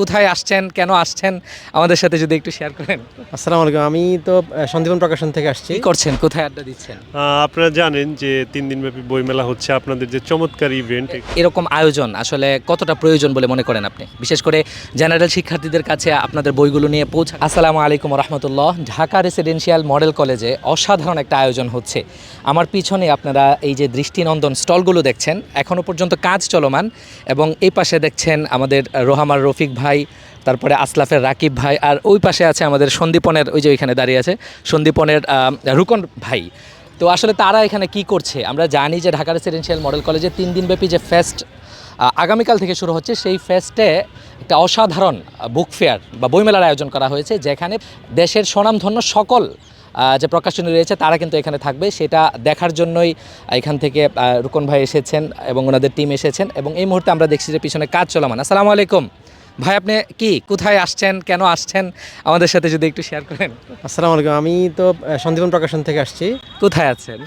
কোথায় আসছেন, কেন আসছেন আমাদের সাথে যদি একটু শেয়ার করেন। আসসালামু আলাইকুম। আমি তো সন্দীপন প্রকাশন থেকে আসছি। কি করছেন, কোথায় আড্ডা দিচ্ছেন? আপনারা জানেন যে ৩ দিনব্যাপী বইমেলা হচ্ছে আপনাদের যে চমৎকার ইভেন্ট। এরকম আয়োজন আসলে কতটা প্রয়োজন বলে মনে করেন আপনি, বিশেষ করে জেনারেল শিক্ষার্থীদের কাছে আপনাদের বইগুলো নিয়ে পৌঁছা? আসসালামু আলাইকুম রহমতুল্লাহ। ঢাকা রেসিডেন্সিয়াল মডেল কলেজে অসাধারণ একটা আয়োজন হচ্ছে। আমার পিছনে আপনারা এই যে দৃষ্টিনন্দন স্টলগুলো দেখছেন, এখনও পর্যন্ত কাজ চলমান, এবং এই পাশে দেখছেন আমাদের রোহামার রফিক ভাই, তারপরে আসলাফের রাকিব ভাই, আর ওই পাশে আছে আমাদের সন্দীপনের, ওই যে ওইখানে দাঁড়িয়ে আছে সন্দীপনের রুকন ভাই। তো আসলে তারা এখানে কি করছে? আমরা জানি যে ঢাকা রেসিডেন্সিয়াল মডেল কলেজে 3 দিনব্যাপী যে ফেস্ট আগামীকাল থেকে শুরু হচ্ছে, সেই ফেস্টে একটা অসাধারণ বুক ফেয়ার বা বইমেলার আয়োজন করা হয়েছে, যেখানে দেশের স্বনামধন্য সকল যে প্রকাশনী রয়েছে তারা কিন্তু এখানে থাকবে। সেটা দেখার জন্যই এখান থেকে রুকন ভাই এসেছেন এবং ওনাদের টিম এসেছেন, এবং এই মুহূর্তে আমরা দেখছি যে পিছনে কাজ চলমান। আসসালামু আলাইকুম ভাই, আপনি কি কোথায় আসছেন, কেন আসছেন আমাদের সাথে যদি একটু শেয়ার করেন। আসসালামু আলাইকুম। আমি তো সন্দীপন প্রকাশন থেকে আসছি। কোথায় আছেন?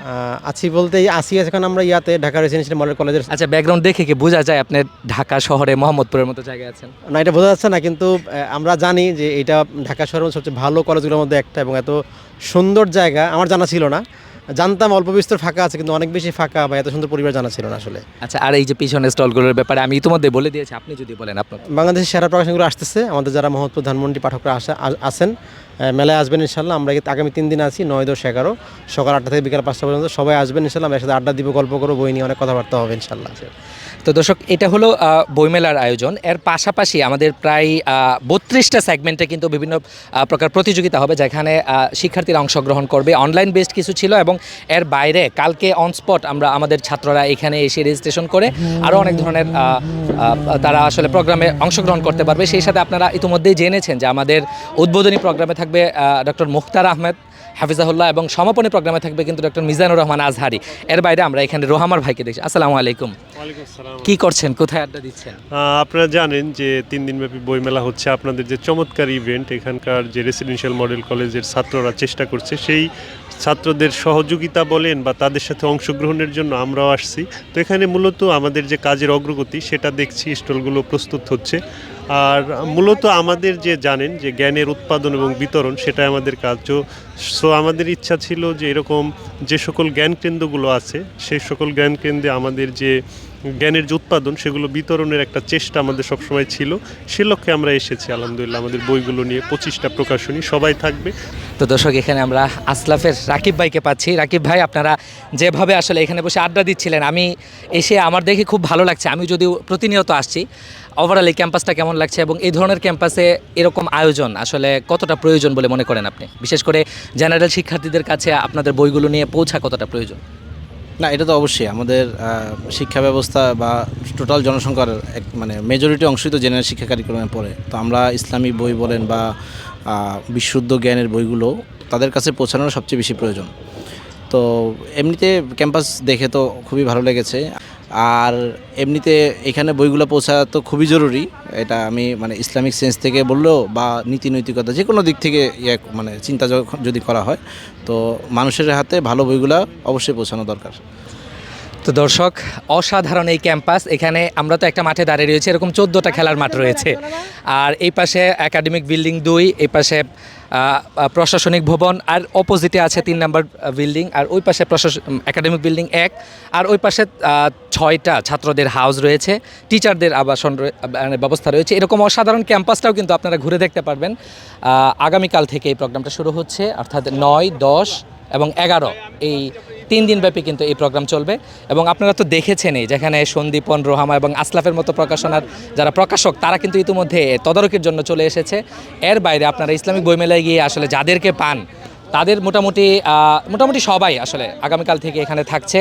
আছি বলতে আসি এখন আমরা ঢাকা রেসিডেন্সিয়াল মডেল কলেজের। আচ্ছা, ব্যাকগ্রাউন্ড দেখে কি বোঝা যায় আপনি ঢাকা শহরে মোহাম্মদপুরের মতো জায়গায় আছেন? না, এটা বোঝা যাচ্ছে না, কিন্তু আমরা জানি যে এটা ঢাকা শহরের সবচেয়ে ভালো কলেজগুলোর মধ্যে একটা, এবং এত সুন্দর জায়গা আমার জানা ছিল না। জানতাম অল্প বিস্তর ফাঁকা আছে, কিন্তু অনেক বেশি ফাঁকা বা এত সুন্দর পরিবার জানা ছিল না আসলে। আচ্ছা, আর এই যে পিছনের স্টলগুলোর ব্যাপারে আমি ইতিমধ্যে বলে দিয়েছি, আপনি যদি বলেন আপনার। বাংলাদেশের সেরা প্রকাশনগুলো আসতেছে, আমাদের যারা মোহাম্মদপুর ধানমন্ডি পাঠকরা আছেন মেলায় আসবেন ইনশাল্লাহ। আমরা আগামী 3 দিন আছি, 9, 10, 11 সকাল 8টা থেকে বিকাল 5টা পর্যন্ত। সবাই আসবেন ইনশাল্লাহ, আমরা একসাথে আড্ডা দিব, গল্প করবো, বই নিয়ে অনেক কথাবার্তা হবে ইনশাল্লাহ। তো দর্শক, এটা হলো বইমেলার আয়োজন। এর পাশাপাশি আমাদের প্রায় 32টা সেগমেন্টে কিন্তু বিভিন্ন প্রকার প্রতিযোগিতা হবে, যেখানে শিক্ষার্থীরা অংশগ্রহণ করবে। অনলাইন বেসড কিছু ছিল, এবং এর বাইরে কালকে অন স্পট আমরা আমাদের ছাত্ররা এখানে এসে রেজিস্ট্রেশন করে আরও অনেক ধরনের তারা আসলে প্রোগ্রামে অংশগ্রহণ করতে পারবে। সেই সাথে আপনারা ইতিমধ্যেই জেনেছেন যে আমাদের উদ্বোধনী প্রোগ্রামে থাকবে ডক্টর মুখতার আহমেদ হাফিজাহুল্লাহ, এবং সমাপনী প্রোগ্রামে থাকবে কিন্তু ডক্টর মিজানুর রহমান আজহারি। এর বাইরে আমরা এখানে রোহামার ভাইকে দেখছি। আসসালামু আলাইকুম। কি করছেন, কোথায় আড্ডা দিচ্ছেন? আপনারা জানেন যে 3 দিনব্যাপী বইমেলা হচ্ছে আপনাদের যে চমৎকার ইভেন্ট। এখানকার যে রেসিডেন্সিয়াল মডেল কলেজের ছাত্ররা চেষ্টা করছে, সেই ছাত্রদের সহযোগিতা বলেন বা তাদের সাথে অংশগ্রহণের জন্য আমরাও আসছি। তো এখানে মূলত আমাদের যে কাজের অগ্রগতি সেটা দেখছি, স্টলগুলো প্রস্তুত হচ্ছে। আর মূলত আমাদের যে জানেন যে জ্ঞানের উৎপাদন এবং বিতরণ, সেটাই আমাদের কাজ। সো আমাদের ইচ্ছা ছিল যে এরকম যে সকল জ্ঞান কেন্দ্রগুলো আছে, সেই সকল জ্ঞান কেন্দ্রে আমাদের যে জ্ঞানের যে উৎপাদন সেগুলো বিতরণের একটা চেষ্টা আমাদের সবসময় ছিল। সে লক্ষ্যে আমরা এসেছি আলহামদুলিল্লাহ। আমাদের বইগুলো নিয়ে 25টা প্রকাশনী, সবাই থাকবে। তো দর্শক, এখানে আমরা আসলাফের রাকিব ভাইকে পাচ্ছি। রাকিব ভাই, আপনারা যেভাবে আসলে এখানে বসে আড্ডা দিচ্ছিলেন, আমি এসে আমার দেখে খুব ভালো লাগছে। আমি যদিও প্রতিনিয়ত আসছি, ওভারঅল এই ক্যাম্পাসটা কেমন লাগছে, এবং এই ধরনের ক্যাম্পাসে এরকম আয়োজন আসলে কতটা প্রয়োজন বলে মনে করেন আপনি, বিশেষ করে জেনারেল শিক্ষার্থীদের কাছে আপনাদের বইগুলো নিয়ে পৌঁছা কতটা প্রয়োজন? না, এটা তো অবশ্যই আমাদের শিক্ষা ব্যবস্থা বা টোটাল জনসংখ্যার মানে মেজরিটি অংশই তো জেনারেল শিক্ষা কারিকুলামে পড়ে। তো আমরা ইসলামিক বই বলেন বা বিশুদ্ধ জ্ঞানের বইগুলো তাদের কাছে পৌঁছানোর সবচেয়ে বেশি প্রয়োজন। তো এমনিতে ক্যাম্পাস দেখে তো খুবই ভালো লেগেছে, আর এমনিতে এখানে বইগুলো পৌঁছা তো খুবই জরুরি। এটা আমি মানে ইসলামিক সেন্স থেকে বললেও বা নীতি নৈতিকতা যে কোনো দিক থেকে মানে চিন্তা যদি করা হয়, তো মানুষের হাতে ভালো বইগুলো অবশ্যই পৌঁছানো দরকার। তো দর্শক, অসাধারণ এই ক্যাম্পাস। এখানে আমরা তো একটা মাঠে দাঁড়িয়ে রয়েছে, এরকম 14টা খেলার মাঠ রয়েছে, আর এই পাশে একাডেমিক বিল্ডিং 2, এই পাশে প্রশাসনিক ভবন, আর অপোজিটে আছে 3 নম্বর বিল্ডিং, আর ওই পাশে একাডেমিক বিল্ডিং 1, আর ওই পাশে 6টা ছাত্রদের হাউস রয়েছে, টিচারদের আবাসন ব্যবস্থা রয়েছে। এরকম অসাধারণ ক্যাম্পাসটাও কিন্তু আপনারা ঘুরে দেখতে পারবেন। আগামীকাল থেকে এই প্রোগ্রামটা শুরু হচ্ছে, অর্থাৎ 9, 10 এবং 11 এই 3 দিনব্যাপী কিন্তু এই প্রোগ্রাম চলবে। এবং আপনারা তো দেখেছেনই, যেখানে সন্দীপন, রোহামা এবং আসলাফের মতো প্রকাশনার যারা প্রকাশক, তারা কিন্তু ইতিমধ্যে তদারকির জন্য চলে এসেছে। এর বাইরে আপনারা ইসলামিক বইমেলায় গিয়ে আসলে যাদেরকে পান, তাদের মোটামুটি সবাই আসলে আগামীকাল থেকে এখানে থাকছে।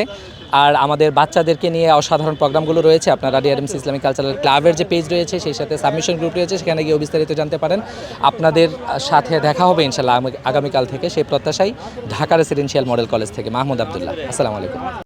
আর আমাদের বাচ্চাদেরকে নিয়ে অসাধারণ প্রোগ্রামগুলো রয়েছে। আপনারা ডিআরএমসি ইসলামিক কালচারাল ক্লাবের যে পেজ রয়েছে, সেই সাথে সাবমিশন গ্রুপ রয়েছে, সেখানে গিয়ে বিস্তারিত জানতে পারেন। আপনাদের সাথে দেখা হবে ইনশাল্লাহ আগামীকাল থেকে, সেই প্রত্যাশাই। ঢাকা রেসিডেন্সিয়াল মডেল কলেজ থেকে মাহমুদ আবদুল্লাহ। আসসালামু আলাইকুম।